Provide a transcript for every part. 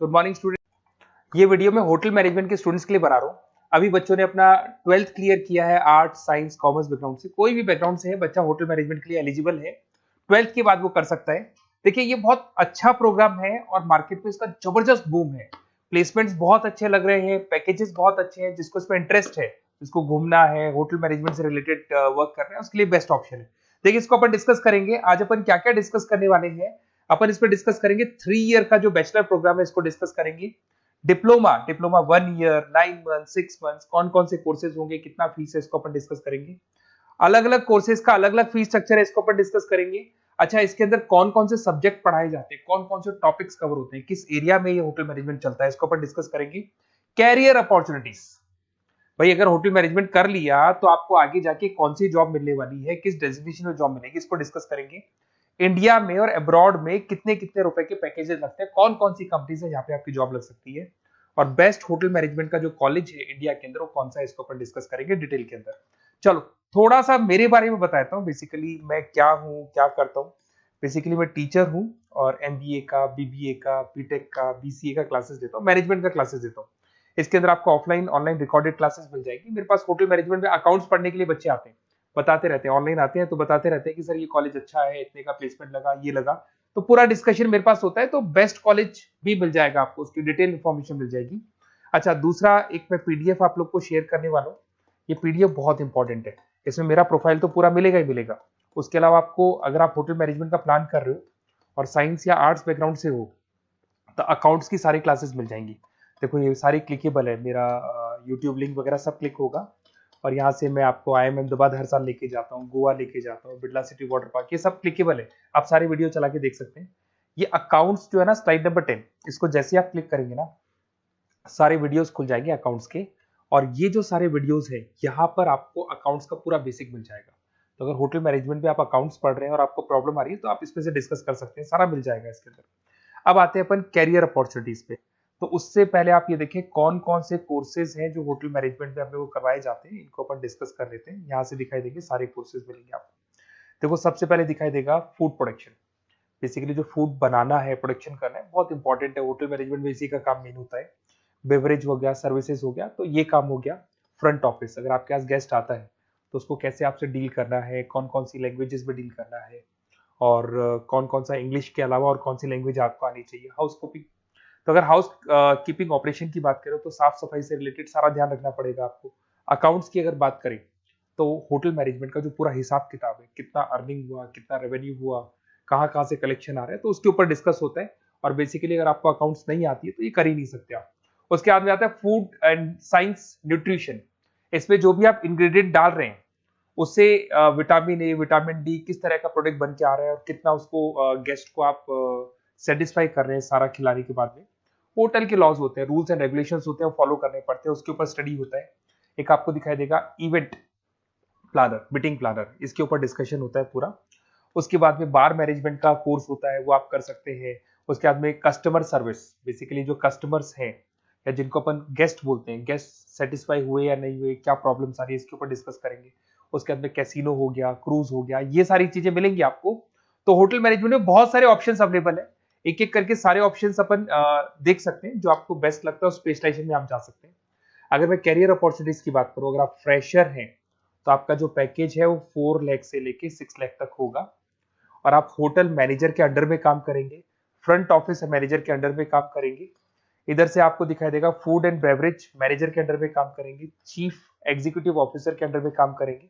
Good morning student. ये video मैं hotel management के स्टूडेंट्स के लिए बना रहा हूँ। अभी बच्चों ने अपना 12th क्लियर किया है, आर्ट्स साइंस कॉमर्स बैकग्राउंड से, कोई भी बैकग्राउंड से है बच्चा होटल मैनेजमेंट के लिए एलिजिबल है। 12th के बाद वो कर सकता है। देखिए ये बहुत अच्छा प्रोग्राम है और मार्केट में इसका जबरदस्त बूम है। प्लेसमेंट्स बहुत अच्छे लग रहे हैं, पैकेजेस बहुत अच्छे हैं। जिसको इसमें इंटरेस्ट है, जिसको घूमना है, होटल मैनेजमेंट से रिलेटेड वर्क कर रहे हैं, उसके लिए बेस्ट ऑप्शन है। देखिए इसको अपन डिस्कस करेंगे आज। अपन क्या क्या डिस्कस करने वाले हैं, अपन इस पर डिस्कस करेंगे 3 ईयर का जो बैचलर प्रोग्राम है इसको डिस्कस करेंगे। Diploma diploma 1 year, 9 month, 6 month, कौन कौन से कोर्सेज होंगे, कितना फीस है, इसको अपन डिस्कस करेंगे। अलग अलग कोर्सेज का अलग अलग फीस स्ट्रक्चर है, इसको अपन डिस्कस करेंगे। अच्छा, इसके अंदर कौन कौन से सब्जेक्ट पढ़ाए जाते हैं, कौन कौन से टॉपिक्स कवर होते हैं, किस एरिया में ये होटल मैनेजमेंट चलता है, इसको अपन डिस्कस करेंगे। कैरियर अपॉर्चुनिटीज, भाई अगर होटल मैनेजमेंट कर लिया तो आपको आगे जाके कौन सी जॉब मिलने वाली है, किस डेजिग्नेशन में जॉब मिलेगी, इसको डिस्कस करेंगे। इंडिया में और अब्रॉड में कितने कितने रुपए के पैकेजेस लगते हैं, कौन कौन सी कंपनीज है जहां पे आपकी जॉब लग सकती है, और बेस्ट होटल मैनेजमेंट का जो कॉलेज है इंडिया के अंदर वो कौन सा है, इसको अपन डिस्कस करेंगे डिटेल के अंदर। चलो थोड़ा सा मेरे बारे में बताता हूँ। बेसिकली मैं क्या हूँ, क्या करता हूँ। बेसिकली मैं टीचर हूँ और एमबीए का, बीबीए का, बीटेक का, बीसीए का क्लासेस देता हूँ, मैनेजमेंट का क्लासेस देता हूँ। इसके अंदर आपको ऑफलाइन ऑनलाइन रिकॉर्डेड क्लासेस मिल जाएगी। मेरे पास होटल मैनेजमेंट में अकाउंट्स पढ़ने के लिए बच्चे आते हैं, बताते रहते हैं, ऑनलाइन आते हैं तो बताते रहते हैं कि सर ये कॉलेज अच्छा है, इतने का प्लेसमेंट लगा, ये लगा। तो पूरा डिस्कशन मेरे पास होता है, तो बेस्ट कॉलेज भी मिल जाएगा आपको, उसकी डिटेल इंफॉर्मेशन मिल जाएगी। अच्छा, दूसरा एक मैं पीडीएफ आप लोग को शेयर करने वाला हूँ। ये पीडीएफ बहुत इंपॉर्टेंट है, इसमें मेरा प्रोफाइल तो पूरा मिलेगा ही मिलेगा। उसके अलावा आपको अगर आप होटल मैनेजमेंट का प्लान कर रहे हो और साइंस या आर्ट्स बैकग्राउंड से हो तो अकाउंट्स की सारी क्लासेस मिल जाएंगी। देखो ये सारी क्लिकेबल है, मेरा यूट्यूब लिंक वगैरह सब क्लिक होगा। और यहाँ से मैं आपको आईएम अहमदाबाद हर साल लेके जाता हूँ, गोवा लेके जाता हूँ, बिरला सिटी वाटर पार्क, ये सब क्लिकेबल है। आप सारी वीडियो चला के देख सकते हैं। ये अकाउंट्स जो है ना, स्लाइड नंबर 10, इसको जैसे आप क्लिक करेंगे ना सारे वीडियोस खुल जाएंगे अकाउंट्स के। और ये जो सारे वीडियोस है यहाँ पर आपको अकाउंट्स का पूरा बेसिक मिल जाएगा। तो अगर होटल मैनेजमेंट में आप अकाउंट्स पढ़ रहे हैं और आपको प्रॉब्लम आ रही है तो आप इसमें से डिस्कस कर सकते हैं, सारा मिल जाएगा इसके अंदर। अब आते हैं अपन कैरियर अपॉर्चुनिटीज पे। तो उससे पहले आप ये देखें कौन कौन से कोर्सेज हैं जो होटल मैनेजमेंट में अपने को करवाए जाते हैं, इनको अपन डिस्कस कर लेते हैं। यहाँ से दिखाई देंगे सारे कोर्सेज मिलेंगे आपको। देखो सबसे पहले दिखाई देगा फूड प्रोडक्शन। बेसिकली जो फूड बनाना है, प्रोडक्शन करना है, बहुत इंपॉर्टेंट है होटल मैनेजमेंट में, इसी का काम मेन होता है। बेवरेज हो गया, सर्विसेज हो गया, तो ये काम हो गया। फ्रंट ऑफिस, अगर आपके पास गेस्ट आता है तो उसको कैसे आपसे डील करना है, कौन कौन सी लैंग्वेजेस में डील करना है, और कौन कौन सा इंग्लिश के अलावा और कौन सी लैंग्वेज आपको आनी चाहिए। हाउस कीपिंग, तो अगर हाउस कीपिंग ऑपरेशन की बात करें तो साफ सफाई से रिलेटेड सारा ध्यान रखना पड़ेगा आपको। अकाउंट्स की अगर बात करें तो होटल मैनेजमेंट का जो पूरा हिसाब किताब है, कितना अर्निंग हुआ, कितना रेवेन्यू हुआ, कहाँ कहाँ से कलेक्शन आ रहा है, तो उसके ऊपर डिस्कस होता है। और बेसिकली अगर आपको अकाउंट्स नहीं आती है तो ये कर ही नहीं सकते आप। उसके बाद में आता है फूड एंड साइंस न्यूट्रिशन। इसमें जो भी आप इंग्रेडिएंट डाल रहे हैं उससे विटामिन ए, विटामिन डी, किस तरह का प्रोडक्ट बन के आ रहा है और कितना उसको गेस्ट को आप सेटिस्फाई कर रहे हैं सारा खिलाने के बाद में। होटल के लॉज होते हैं, रूल्स एंड रेगुलेशंस होते हैं, वो फॉलो करने पड़ते हैं, उसके ऊपर स्टडी होता है। एक आपको दिखाई देगा इवेंट प्लानर, मीटिंग प्लानर, इसके ऊपर डिस्कशन होता है पूरा। उसके बाद में बार मैनेजमेंट का कोर्स होता है, वो आप कर सकते हैं। उसके बाद में कस्टमर सर्विस, बेसिकली जो कस्टमर्स हैं या जिनको अपन गेस्ट बोलते हैं, गेस्ट सेटिस्फाई हुए या नहीं हुए, क्या प्रॉब्लम्स आ रही है, इसके ऊपर डिस्कस करेंगे। उसके बाद में कैसीनो हो गया, क्रूज हो गया, ये सारी चीजें मिलेंगी आपको। तो होटल मैनेजमेंट में बहुत सारे ऑप्शंस अवेलेबल है, एक एक करके सारे ऑप्शंस अपन देख सकते हैं। जो आपको बेस्ट लगता है उस स्पेशलाइजेशन में आप जा सकते हैं। अगर मैं कैरियर अपॉर्चुनिटीज की बात करूं, अगर आप फ्रेशर हैं तो आपका जो पैकेज है वो 4 लाख से लेके 6 लाख तक होगा। और आप होटल मैनेजर के अंडर में काम करेंगे, फ्रंट ऑफिस मैनेजर के अंडर में काम करेंगे। इधर से आपको दिखाई देगा फूड एंड बेवरेज मैनेजर के अंडर में काम करेंगे, चीफ एग्जीक्यूटिव ऑफिसर के अंडर में काम करेंगे,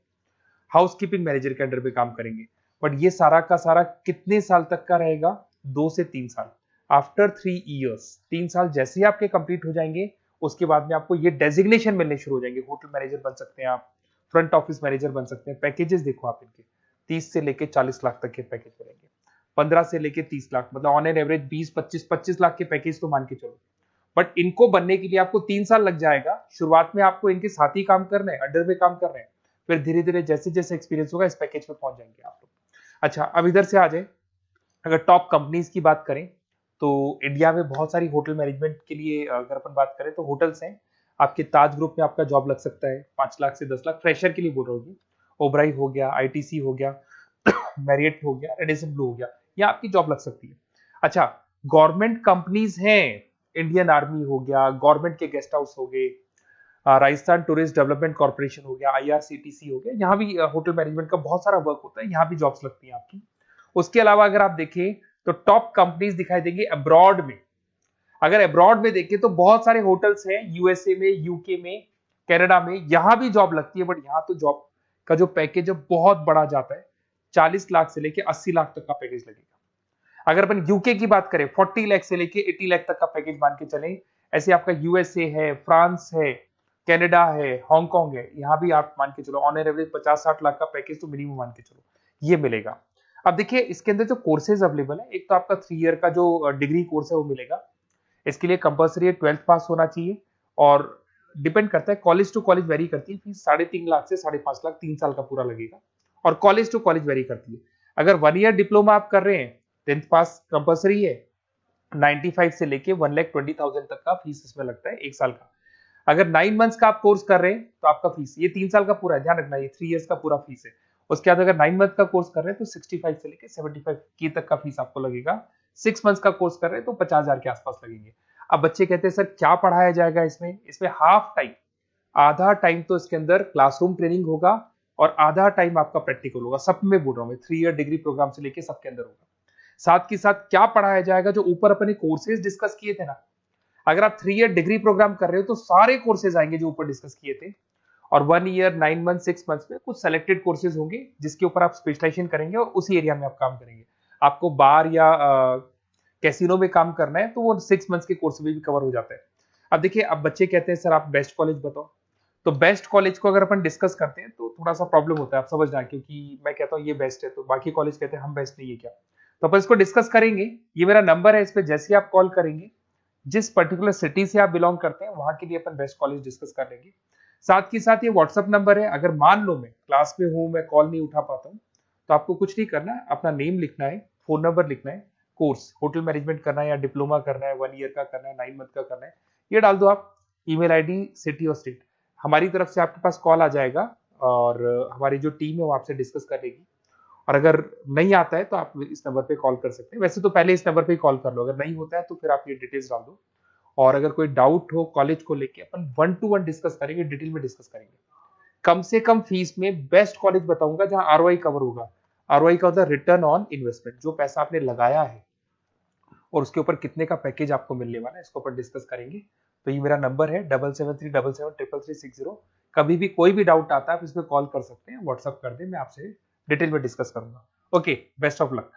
हाउसकीपिंग मैनेजर के अंडर में काम करेंगे। बट ये सारा का सारा कितने साल तक का रहेगा? 2 से 3 साल। आफ्टर 3 ईयर्स, 3 साल जैसे ही आपके कंप्लीट हो जाएंगे उसके बाद में आपको ये डेजिग्नेशन मिलने शुरू हो जाएंगे। होटल मैनेजर बन सकते हैं आप, फ्रंट ऑफिस मैनेजर बन सकते हैं। पैकेजेस देखो आप इनके, 30 से लेके 40 लाख तक के पैकेज मिलेंगे, 15 से लेके 30 लाख, मतलब ऑन एन एवरेज 20, 25, 25 लाख के पैकेज तो मान के चलो। बट इनको बनने के लिए आपको 3 साल लग जाएगा। शुरुआत में आपको इनके साथ ही काम करना है, अंडर में काम कर रहे हैं, फिर धीरे धीरे जैसे जैसे एक्सपीरियंस होगा इस पैकेज में पहुंच जाएंगे आप लोग। अच्छा, अब इधर से आ जाए, अगर टॉप कंपनीज की बात करें तो इंडिया में बहुत सारी होटल मैनेजमेंट के लिए अगर अपन बात करें तो होटल्स हैं। आपके ताज ग्रुप में आपका जॉब लग सकता है 5 लाख से 10 लाख, फ्रेशर के लिए बोल रहा हूँ। ओबराई हो गया, आईटीसी हो गया, मैरियट हो गया, रेडिसन ब्लू हो गया, ये आपकी जॉब लग सकती है। अच्छा, गवर्नमेंट कंपनीज हैं इंडियन आर्मी हो गया, गवर्नमेंट के गेस्ट हाउस हो गए, राजस्थान टूरिस्ट डेवलपमेंट कॉर्पोरेशन हो गया, आईआरसीटीसी हो गया, यहाँ भी होटल मैनेजमेंट का बहुत सारा वर्क होता है, यहाँ भी जॉब्स लगती हैं आपकी। उसके अलावा अगर आप देखें तो टॉप कंपनीज दिखाई देंगे अब्रॉड में। अगर अब्रॉड में देखें तो बहुत सारे होटल्स हैं यूएसए में, यूके में, कनाडा में, यहां भी जॉब लगती है, बट यहाँ तो जॉब का जो पैकेज है बहुत बड़ा जाता है, 40 लाख से लेके 80 लाख तक का पैकेज लगेगा। अगर अपन यूके की बात करें 40 लाख से लेके 80 लाख तक का पैकेज मान के चलें। ऐसे आपका यूएसए है, फ्रांस है, कनाडा है, हांगकांग है, यहाँ भी आप मान के चलो ऑन एन एवरेज 50-60 लाख का पैकेज तो मिनिमम मान के चलो ये मिलेगा। अब देखिए इसके अंदर जो कोर्सेज अवेलेबल है, एक तो आपका 3 ईयर का जो डिग्री कोर्स है वो मिलेगा। इसके लिए कंपलसरी 12th पास होना चाहिए, और डिपेंड करता है कॉलेज टू कॉलेज वेरी करती है फीस, 3.5 लाख से 5.5 लाख 3 साल का पूरा लगेगा, और कॉलेज टू कॉलेज वेरी करती है। अगर 1 ईयर डिप्लोमा आप कर रहे हैं, 10th पास कंपलसरी है, 95 से लेके 1,20,000 तक का फीस इसमें लगता है 1 साल का। अगर 9 मंथ्स का आप कोर्स कर रहे हैं तो आपका फीस, ये 3 साल का पूरा है, ध्यान रखना ये 3 इयर्स का पूरा फीस है। उसके बाद अगर 9 मंथ का कोर्स कर रहे हैं तो 65 से लेके 75 के तक का फीस आपको लगेगा। 6 मंथ्स का कोर्स कर रहे हैं तो 50,000 के आसपास लगेंगे। अब बच्चे कहते हैं सर क्या पढ़ाया जाएगा इसमें? इसमें हाफ टाइम, आधा टाइम तो इसके अंदर क्लासरूम ट्रेनिंग होगा और आधा टाइम आपका प्रैक्टिकल होगा। सब में बोल रहा हूँ मैं, 3 ईयर डिग्री प्रोग्राम से लेके सबके अंदर होगा। साथ के साथ क्या पढ़ाया जाएगा, जो ऊपर अपने कोर्सेज डिस्कस किए थे ना, अगर आप 3 ईयर डिग्री प्रोग्राम कर रहे हो तो सारे कोर्सेज आएंगे जो ऊपर डिस्कस किए थे, और 1 ईयर 9 मंथ 6 मंथ्स में कुछ सेलेक्टेड कोर्सेज होंगे जिसके ऊपर आप स्पेशलाइजेशन करेंगे और उसी एरिया में आप काम करेंगे। आपको बार या कैसीनो में काम करना है तो वो 6 मंथ्स के कोर्स में भी कवर हो जाता है। अब देखिए, अब बच्चे कहते हैं सर आप बेस्ट कॉलेज बताओ, तो बेस्ट कॉलेज को अगर अपन डिस्कस करते हैं तो थोड़ा सा प्रॉब्लम होता है, आप समझना, क्योंकि मैं कहता हूँ ये बेस्ट है तो बाकी कॉलेज कहते हैं हम बेस्ट नहीं है क्या। तो अपन इसको डिस्कस करेंगे। ये मेरा नंबर है, इस पे जैसे ही आप कॉल करेंगे, जिस पर्टिकुलर सिटी से आप बिलोंग करते हैं वहां के लिए अपन बेस्ट कॉलेज डिस्कस कर लेंगे। साथ ही साथ ये व्हाट्सअप नंबर है, अगर मान लो मैं क्लास में हूं, मैं कॉल नहीं उठा पाता हूँ, तो आपको कुछ नहीं करना है, अपना नेम लिखना है, फोन नंबर लिखना है, कोर्स होटल मैनेजमेंट करना है या डिप्लोमा करना है, 1 ईयर का करना है, 9 मंथ का करना है, ये डाल दो आप, ईमेल आईडी, सिटी और स्टेट, हमारी तरफ से आपके पास कॉल आ जाएगा और हमारी जो टीम है वो आपसे डिस्कस करेगी। और अगर नहीं आता है तो आप इस नंबर पे कॉल कर सकते हैं, वैसे तो पहले इस नंबर पे कॉल कर लो, अगर नहीं होता है तो फिर आप ये डिटेल्स डाल दो। और अगर कोई डाउट हो कॉलेज को लेके, अपन 1 to 1 डिस्कस करेंगे, डिटेल में डिस्कस करेंगे। कम से कम फीस में बेस्ट कॉलेज बताऊंगा जहां आरओआई कवर होगा। आरओआई का होता है रिटर्न ऑन इन्वेस्टमेंट, जो पैसा आपने लगाया है और उसके ऊपर कितने का पैकेज आपको मिलने वाला है, इसको अपन डिस्कस करेंगे। तो ये मेरा नंबर है 7737733360। कभी भी कोई भी डाउट आता है आप इस पर कॉल कर सकते हैं, व्हाट्सअप कर दे, मैं आपसे डिटेल में डिस्कस करूंगा। Okay, best of luck.